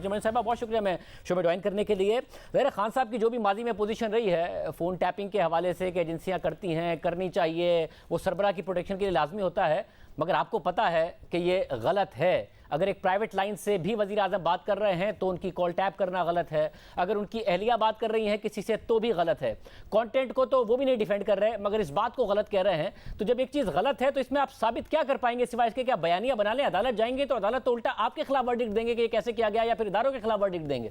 جمعین صاحبہ بہت شکریہ میں شو میں جوائن کرنے کے لیے. ظاہر خان صاحب کی جو بھی ماضی میں پوزیشن رہی ہے فون ٹیپنگ کے حوالے سے کہ ایجنسیاں کرتی ہیں، کرنی چاہیے، وہ سربراہ کی پروٹیکشن کے لیے لازمی ہوتا ہے، مگر آپ کو پتہ ہے کہ یہ غلط ہے. اگر ایک پرائیویٹ لائن سے بھی وزیر اعظم بات کر رہے ہیں تو ان کی کال ٹیپ کرنا غلط ہے. اگر ان کی اہلیہ بات کر رہی ہیں کسی سے تو بھی غلط ہے. کانٹینٹ کو تو وہ بھی نہیں ڈیفینڈ کر رہے مگر اس بات کو غلط کہہ رہے ہیں. تو جب ایک چیز غلط ہے تو اس میں آپ ثابت کیا کر پائیں گے سوائے اس کے کہ آپ بیانیہ بنا لیں؟ عدالت جائیں گے تو عدالت تو الٹا آپ کے خلاف ورڈکٹ دیں گے کہ یہ کیسے کیا گیا، یا پھر اداروں کے خلاف ورڈکٹ دیں گے.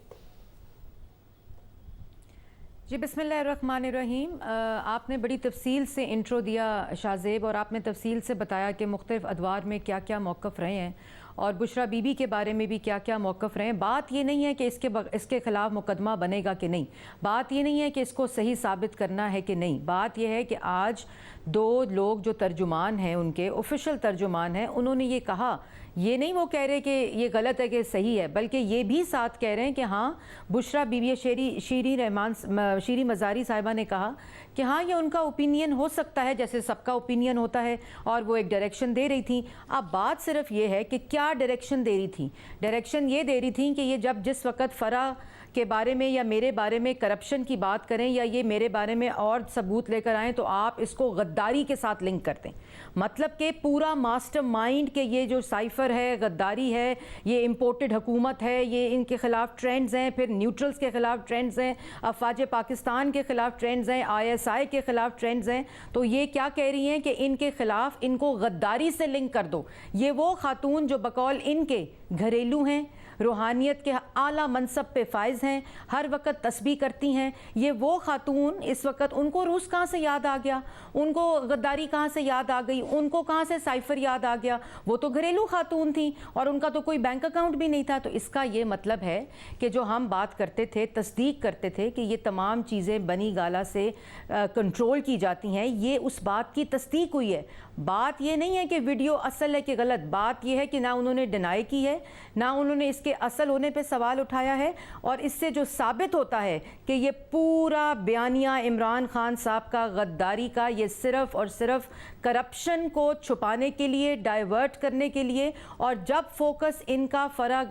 جی بسم اللہ الرحمن الرحیم. آپ نے بڑی تفصیل سے انٹرو دیا شاہ زیب، اور آپ نے تفصیل سے بتایا کہ مختلف ادوار میں کیا کیا موقف رہے ہیں اور بشرا بی بی کے بارے میں بھی کیا کیا موقف رہے ہیں. بات یہ نہیں ہے کہ اس کے خلاف مقدمہ بنے گا کہ نہیں، بات یہ نہیں ہے کہ اس کو صحیح ثابت کرنا ہے کہ نہیں. بات یہ ہے کہ آج دو لوگ جو ترجمان ہیں، ان کے آفیشیل ترجمان ہیں، انہوں نے یہ کہا، یہ نہیں وہ کہہ رہے کہ یہ غلط ہے کہ صحیح ہے، بلکہ یہ بھی ساتھ کہہ رہے ہیں کہ ہاں بشرا بی بی شیری مزاری صاحبہ نے کہا کہ ہاں یہ ان کا اوپینین ہو سکتا ہے جیسے سب کا اوپینین ہوتا ہے، اور وہ ایک ڈائریکشن دے رہی تھیں. اب بات صرف یہ ہے کہ کیا ڈائریکشن دے رہی تھیں. ڈائریکشن یہ دے رہی تھیں کہ یہ جس وقت فرا کے بارے میں یا میرے بارے میں کرپشن کی بات کریں یا یہ میرے بارے میں اور ثبوت لے کر آئیں تو آپ اس کو غداری کے ساتھ لنک کر دیں. مطلب کہ پورا ماسٹر مائنڈ کہ یہ جو سائفر ہے، غداری ہے، یہ امپورٹڈ حکومت ہے، یہ ان کے خلاف ٹرینڈز ہیں، پھر نیوٹرلز کے خلاف ٹرینڈز ہیں، افواج پاکستان کے خلاف ٹرینڈز ہیں، ISI کے خلاف ٹرینڈز ہیں. تو یہ کیا کہہ رہی ہیں کہ ان کے خلاف ان کو غداری سے لنک کر دو. یہ وہ خاتون جو بقول ان کے گھریلو ہیں، روحانیت کے اعلیٰ منصب پہ فائز ہیں، ہر وقت تسبیح کرتی ہیں. یہ وہ خاتون اس وقت ان کو روس کہاں سے یاد آ گیا، ان کو غداری کہاں سے یاد آ گئی، ان کو کہاں سے سائفر یاد آ گیا؟ وہ تو گھریلو خاتون تھیں اور ان کا تو کوئی بینک اکاؤنٹ بھی نہیں تھا. تو اس کا یہ مطلب ہے کہ جو ہم بات کرتے تھے، تصدیق کرتے تھے کہ یہ تمام چیزیں بنی گالا سے کنٹرول کی جاتی ہیں، یہ اس بات کی تصدیق ہوئی ہے. بات یہ نہیں ہے کہ ویڈیو اصل ہے کہ غلط، بات یہ ہے کہ نہ انہوں نے ڈینائی کی ہے، نہ انہوں نے اس کے اصل ہونے پہ سوال اٹھایا ہے. اور اس سے جو ثابت ہوتا ہے کہ یہ پورا بیانیہ عمران خان صاحب کا غداری کا، یہ صرف اور صرف کرپشن کو چھپانے کے لیے، ڈائیورٹ کرنے کے لیے، اور جب فوکس ان کا فرا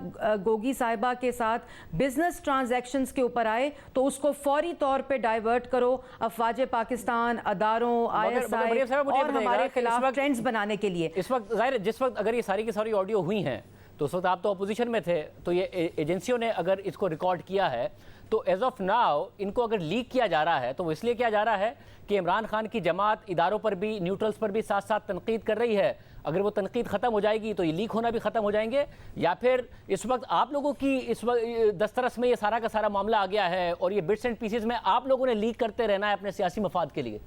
گوگی صاحبہ کے ساتھ بزنس ٹرانزیکشنز کے اوپر آئے تو اس کو فوری طور پہ ڈائیورٹ کرو افواج پاکستان، اداروں، ISI اور ہمارے خلاف ٹرینڈز بنانے کے لیے. اس وقت ظاہر جس وقت اگر یہ ساری کی ساری آڈیو ہوئی ہیں تو اس وقت آپ تو اپوزیشن میں تھے، تو یہ ایجنسیوں نے اگر اس کو ریکارڈ کیا ہے تو ایز آف ناؤ ان کو اگر لیک کیا جا رہا ہے تو وہ اس لیے کیا جا رہا ہے کہ عمران خان کی جماعت اداروں پر بھی، نیوٹرلز پر بھی ساتھ ساتھ تنقید کر رہی ہے. اگر وہ تنقید ختم ہو جائے گی تو یہ لیک ہونا بھی ختم ہو جائیں گے، یا پھر اس وقت آپ لوگوں کی اس وقت دسترس میں یہ سارا کا سارا معاملہ آ گیا ہے اور یہ بٹس اینڈ پیسز میں آپ لوگوں نے لیک کرتے رہنا ہے اپنے سیاسی مفاد کے لیے؟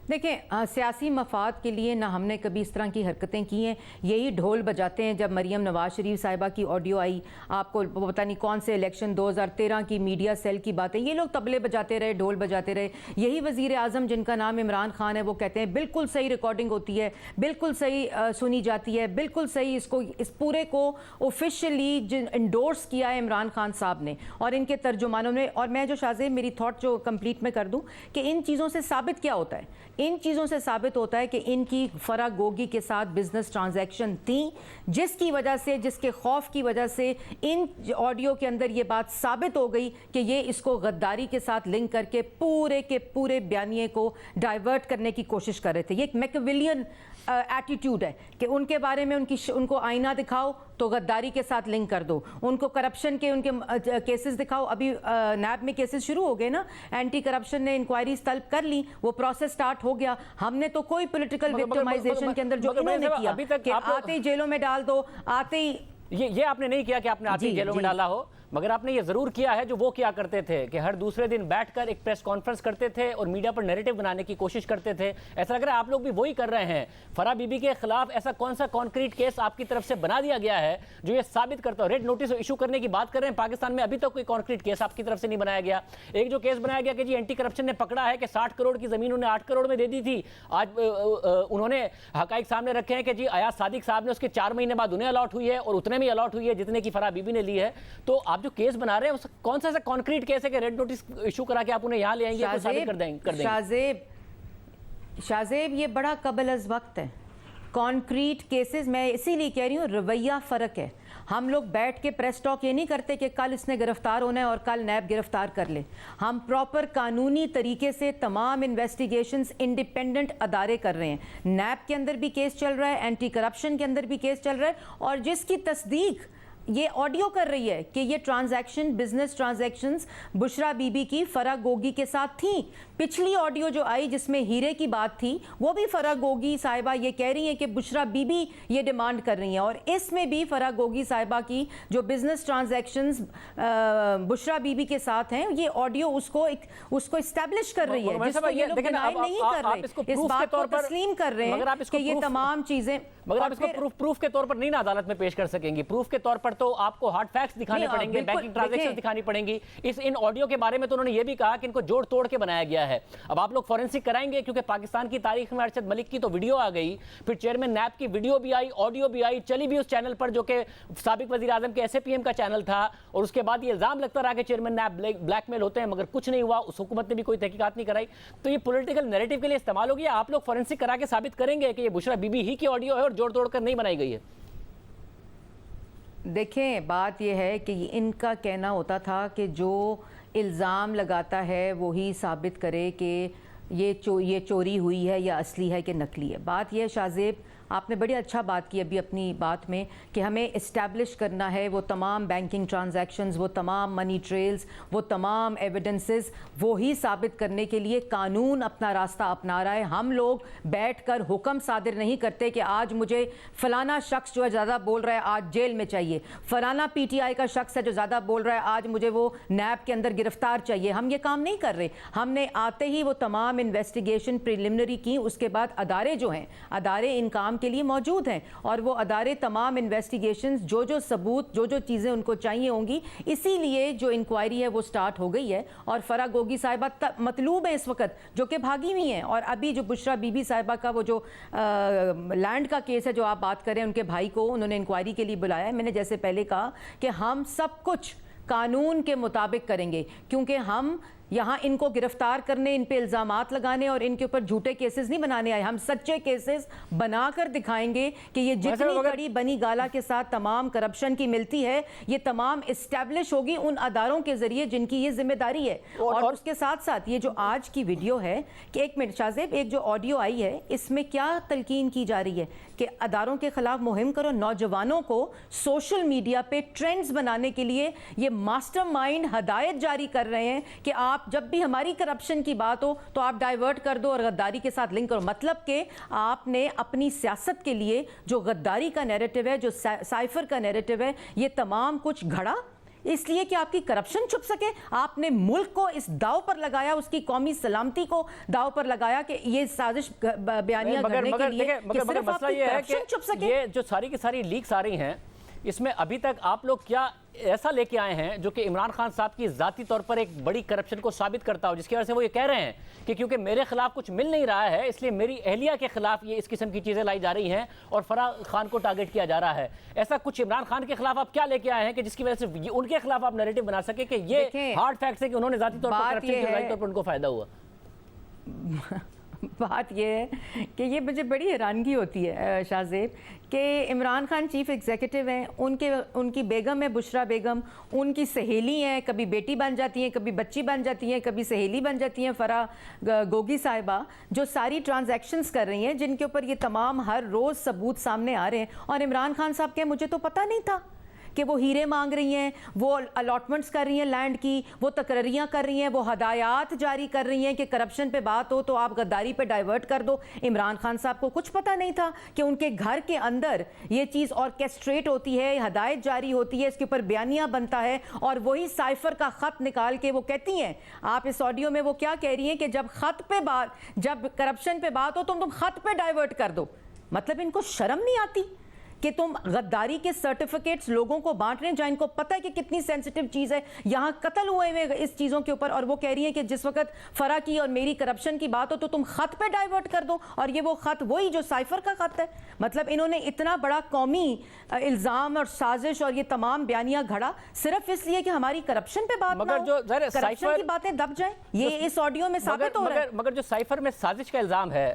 دیکھیں، سیاسی مفاد کے لیے نہ ہم نے کبھی اس طرح کی حرکتیں کی ہیں. یہی ڈھول بجاتے ہیں جب مریم نواز شریف صاحبہ کی آڈیو آئی، آپ کو پتہ نہیں کون سے الیکشن 2013 کی میڈیا سیل کی باتیں، یہ لوگ طبلے بجاتے رہے، ڈھول بجاتے رہے. یہی وزیر اعظم جن کا نام عمران خان ہے وہ کہتے ہیں بالکل صحیح ریکارڈنگ ہوتی ہے، بالکل صحیح سنی جاتی ہے، بالکل صحیح. اس پورے کو آفیشلی انڈورس کیا ہے عمران خان صاحب نے اور ان کے ترجمانوں نے. اور میں جو شاہزیب میری تھاٹ جو کمپلیٹ میں کر دوں کہ ان چیزوں سے ثابت کیا ہوتا ہے، ان چیزوں سے ثابت ہوتا ہے کہ ان کی فرا گوگی کے ساتھ بزنس ٹرانزیکشن تھیں، جس کی وجہ سے، جس کے خوف کی وجہ سے ان آڈیو کے اندر یہ بات ثابت ہو گئی کہ یہ اس کو غداری کے ساتھ لنک کر کے پورے بیانیے کو ڈائیورٹ کرنے کی کوشش کر رہے تھے. یہ ایک میکویلین ایٹیٹیوڈ ہے کہ ان کے بارے میں ان کو آئینہ دکھاؤ تو غداری کے ساتھ لنک کر دو، ان کو کرپشن کے ان کے کیسز دکھاؤ. ابھی نیب میں کیسز شروع ہو گئے نا، اینٹی کرپشن نے انکوائریز طلب کر لی، وہ پروسیس سٹارٹ ہو گیا. ہم نے تو کوئی پولیٹیکل وکٹمائزیشن کے اندر جو انہوں نے کیا کہ آتے ہی جیلوں میں ڈال دو، آتے ہی یہ آپ نے نہیں کیا کہ آپ نے آتے ہی جیلوں میں ڈالا ہو، مگر آپ نے یہ ضرور کیا ہے جو وہ کیا کرتے تھے کہ ہر دوسرے دن بیٹھ کر ایک پریس کانفرنس کرتے تھے اور میڈیا پر نیریٹو بنانے کی کوشش کرتے تھے. ایسا لگ رہا ہے آپ لوگ بھی وہی کر رہے ہیں. فرا بی بی کے خلاف ایسا کون سا کانکریٹ کیس آپ کی طرف سے بنا دیا گیا ہے جو یہ ثابت کرتا ہو؟ ریڈ نوٹس ایشو کرنے کی بات کر رہے ہیں، پاکستان میں ابھی تک کوئی کانکریٹ کیس آپ کی طرف سے نہیں بنایا گیا. ایک جو کیس بنایا گیا کہ جی اینٹی کرپشن نے پکڑا ہے کہ 60 کروڑ کی زمین انہیں 8 کروڑ میں دے دی تھی. آج انہوں نے حقائق سامنے رکھے ہیں کہ جی ایاز صادق صاحب نے اس کے 4 مہینے بعد انہیں الاٹ ہوئی ہے اور اتنے میں الاٹ ہوئی ہے جتنے کی فرا بی بی نے لی ہے. تو آپ جو کیس بنا رہے ہیں کون سا کانکریٹ کیس ہے کہ ریڈ نوٹس ایشو کرا کے آپ انہیں یہاں لے آئیں گے ثابت کر دیں گے؟ شاہزیب یہ بڑا قبل از وقت ہے. کانکریٹ کیسز، میں اسی لیے کہہ رہی ہوں رویہ فرق ہے. ہم لوگ بیٹھ کے پریس ٹاک یہ نہیں کرتے کہ کل اس نے گرفتار ہونا ہے اور کل نیب گرفتار کر لے. ہم پراپر قانونی طریقے سے تمام انویسٹیگیشنز انڈیپینڈنٹ ادارے کر رہے ہیں. نیب کے اندر بھی کیس چل رہا ہے, اینٹی کرپشن کے اندر بھی کیس چل رہا ہے, اور جس کی تصدیق یہ آڈیو کر رہی ہے کہ یہ transaction business transactions Bushra Bibi کی فرح گوگی کے ساتھ تھیں. پچھلی آڈیو جو آئی جس میں ہیرے کی بات تھی وہ بھی فرح گوگی صاحبہ یہ کہہ رہی ہیں کہ بشرا بی بی یہ ڈیمانڈ کر رہی ہیں, اور اس میں بھی فرح گوگی صاحبہ کی جو business transactions Bushra be be کے ساتھ ہیں یہ آڈیو اس کو اسٹیبلش کر رہی ہے, جس کو یہ لوگ ڈینائی نہیں کر رہے, اس بات کو تسلیم کر رہے ہیں کہ یہ تمام چیزیں. مگر آپ اس کو پروف کے طور پر نہیں نا عدالت میں پیش کر سکیں گی. پروف کے طور پر تو آپ کو ہارڈ فیکٹس دکھانے پڑیں گے, بینکنگ ٹرانزیکشن دکھانی پڑیں گی. ان آڈیو کے بارے میں تو انہوں نے یہ بھی کہا کہ ان کو جوڑ توڑ کے بنایا گیا ہے. اب آپ لوگ فورینسک کرائیں گے کیونکہ پاکستان کی تاریخ میں ارشد ملک کی تو ویڈیو آ گئی, پھر چیئرمین نیب کی ویڈیو بھی آئی, آڈیو بھی آئی, چلی بھی اس چینل پر جو کہ سابق وزیر اعظم کے ایس اے پی ایم کا چینل تھا, اور اس کے بعد یہ الزام لگتا رہا کہ چیئرمین نیب بلیک میل ہوتے ہیں, مگر کچھ نہیں ہوا. اس حکومت نے بھی کوئی تحقیقات نہیں کرائی. تو یہ پولیٹیکل نیریٹو کے لیے استعمال ہو گیا. آپ لوگ فورینسک کرا کے ثابت کریں گے کہ یہ بشرا بی بی ہی کی آڈیو ہے اور جوڑ توڑ کر نہیں بنائی گئی ہے. دیکھیں بات یہ ہے کہ ان کا کہنا ہوتا تھا کہ جو الزام لگاتا ہے وہی ثابت کرے کہ یہ چوری ہوئی ہے یا اصلی ہے کہ نقلی ہے. بات یہ ہے شاہ زیب, آپ نے بڑی اچھا بات کی ابھی اپنی بات میں کہ ہمیں اسٹیبلش کرنا ہے وہ تمام بینکنگ ٹرانزیکشنز, وہ تمام منی ٹریلز, وہ تمام ایویڈنسز, وہی ثابت کرنے کے لیے قانون اپنا راستہ اپنا رہا ہے. ہم لوگ بیٹھ کر حکم صادر نہیں کرتے کہ آج مجھے فلانا شخص جو ہے زیادہ بول رہا ہے آج جیل میں چاہیے, فلانا پی ٹی آئی کا شخص ہے جو زیادہ بول رہا ہے آج مجھے وہ نیب کے اندر گرفتار چاہیے. ہم یہ کام نہیں کر رہے. ہم نے آتے ہی وہ تمام انویسٹیگیشن پریلیمنری کی, اس کے بعد ادارے جو ہیں ادارے ان کام کے لیے موجود ہیں, اور وہ ادارے تمام انویسٹیگیشنز جو ثبوت جو چیزیں ان کو چاہیے ہوں گی, اسی لیے جو انکوائری ہے وہ سٹارٹ ہو گئی ہے. اور فرح گوگی صاحبہ مطلوب ہے اس وقت جو کہ بھاگی ہوئی ہیں, اور ابھی جو بشرا بی بی صاحبہ کا وہ جو لینڈ کا کیس ہے جو آپ بات کریں, ان کے بھائی کو انہوں نے انکوائری کے لیے بلایا ہے. میں نے جیسے پہلے کہا کہ ہم سب کچھ قانون کے مطابق کریں گے, کیونکہ ہم یہاں ان کو گرفتار کرنے, ان پہ الزامات لگانے اور ان کے اوپر جھوٹے کیسز نہیں بنانے آئے. ہم سچے کیسز بنا کر دکھائیں گے کہ یہ جتنی کڑی بنی گالا کے ساتھ تمام کرپشن کی ملتی ہے یہ تمام اسٹیبلش ہوگی ان اداروں کے ذریعے جن کی یہ ذمہ داری ہے. اور اس کے ساتھ ساتھ یہ جو آج کی ویڈیو ہے کہ ایک منٹ شاہ زیب, ایک جو آڈیو آئی ہے اس میں کیا تلقین کی جا رہی ہے کہ اداروں کے خلاف مہم کرو, نوجوانوں کو سوشل میڈیا پہ ٹرینڈز بنانے کے لیے یہ ماسٹر مائنڈ ہدایت جاری کر رہے ہیں کہ آپ جب بھی ہماری کرپشن کی بات ہو تو آپ ڈائیورٹ کر دو اور غداری کے ساتھ لنک کرو. مطلب کہ آپ نے اپنی سیاست کے لیے جو غداری کا نیریٹو ہے, جو سائفر کا نیریٹو ہے, یہ تمام کچھ گھڑا اس لیے کہ آپ کی کرپشن چھپ سکے. آپ نے ملک کو اس داؤ پر لگایا, اس کی قومی سلامتی کو داؤ پر لگایا کہ یہ سازش بیانیہ کرنے کے لیے کہ صرف آپ کی کرپشن چھپ سکے. یہ جو ساری کی ساری لیکس آ رہی ہیں اس میں ابھی تک آپ لوگ کیا ایسا لے کے آئے ہیں جو کہ عمران خان صاحب کی ذاتی طور پر ایک بڑی کرپشن کو ثابت کرتا ہو, جس کی وجہ سے وہ یہ کہہ رہے ہیں کہ کیونکہ میرے خلاف کچھ مل نہیں رہا ہے اس لیے میری اہلیہ کے خلاف یہ اس قسم کی چیزیں لائی جا رہی ہیں اور فرح خان کو ٹارگٹ کیا جا رہا ہے. ایسا کچھ عمران خان کے خلاف آپ کیا لے کے آئے ہیں کہ جس کی وجہ سے ان کے خلاف آپ نیریٹو بنا سکے کہ یہ ہارڈ فیکٹس ہے کہ انہوں نے ذاتی طور پر کرپشن کی ذاتی طور پر ان کو فائدہ ہوا. بات یہ ہے کہ یہ مجھے بڑی حیرانگی ہوتی ہے شاہ زیب کہ عمران خان چیف ایگزیکٹو ہیں, ان کی بیگم ہے بشرا بیگم, ان کی سہیلی ہیں, کبھی بیٹی بن جاتی ہیں, کبھی بچی بن جاتی ہیں, کبھی سہیلی بن جاتی ہیں فرح گوگی صاحبہ, جو ساری ٹرانزیکشنز کر رہی ہیں جن کے اوپر یہ تمام ہر روز ثبوت سامنے آ رہے ہیں. اور عمران خان صاحب کہ مجھے تو پتہ نہیں تھا کہ وہ ہیرے مانگ رہی ہیں, وہ الاٹمنٹس کر رہی ہیں لینڈ کی, وہ تقرریاں کر رہی ہیں, وہ ہدایات جاری کر رہی ہیں کہ کرپشن پہ بات ہو تو آپ غداری پہ ڈائیورٹ کر دو. عمران خان صاحب کو کچھ پتہ نہیں تھا کہ ان کے گھر کے اندر یہ چیز آرکیسٹریٹ ہوتی ہے, ہدایت جاری ہوتی ہے, اس کے اوپر بیانیہ بنتا ہے, اور وہی سائفر کا خط نکال کے وہ کہتی ہیں. آپ اس آڈیو میں وہ کیا کہہ رہی ہیں کہ جب کرپشن پہ بات ہو تم خط پہ ڈائیورٹ کر دو. مطلب ان کو شرم نہیں آتی کہ تم غداری کے سرٹیفکیٹس لوگوں کو بانٹ رہے ہیں جہاں ان کو پتہ ہے کہ کتنی سینسٹیو چیز ہے, یہاں قتل ہوئے ہوئے اس چیزوں کے اوپر, اور وہ کہہ رہی ہیں کہ جس وقت فرح کی اور میری کرپشن کی بات ہو تو تم خط پہ ڈائیورٹ کر دو, اور یہ وہ خط وہی جو سائفر کا خط ہے. مطلب انہوں نے اتنا بڑا قومی الزام اور سازش اور یہ تمام بیانیہ گھڑا صرف اس لیے کہ ہماری کرپشن پہ بات نہ ہو, کرپشن کی باتیں دب جائیں. یہ اس آڈیو میں ثابت ہو رہا ہے. مگر جو سائفر میں سازش کا الزام ہے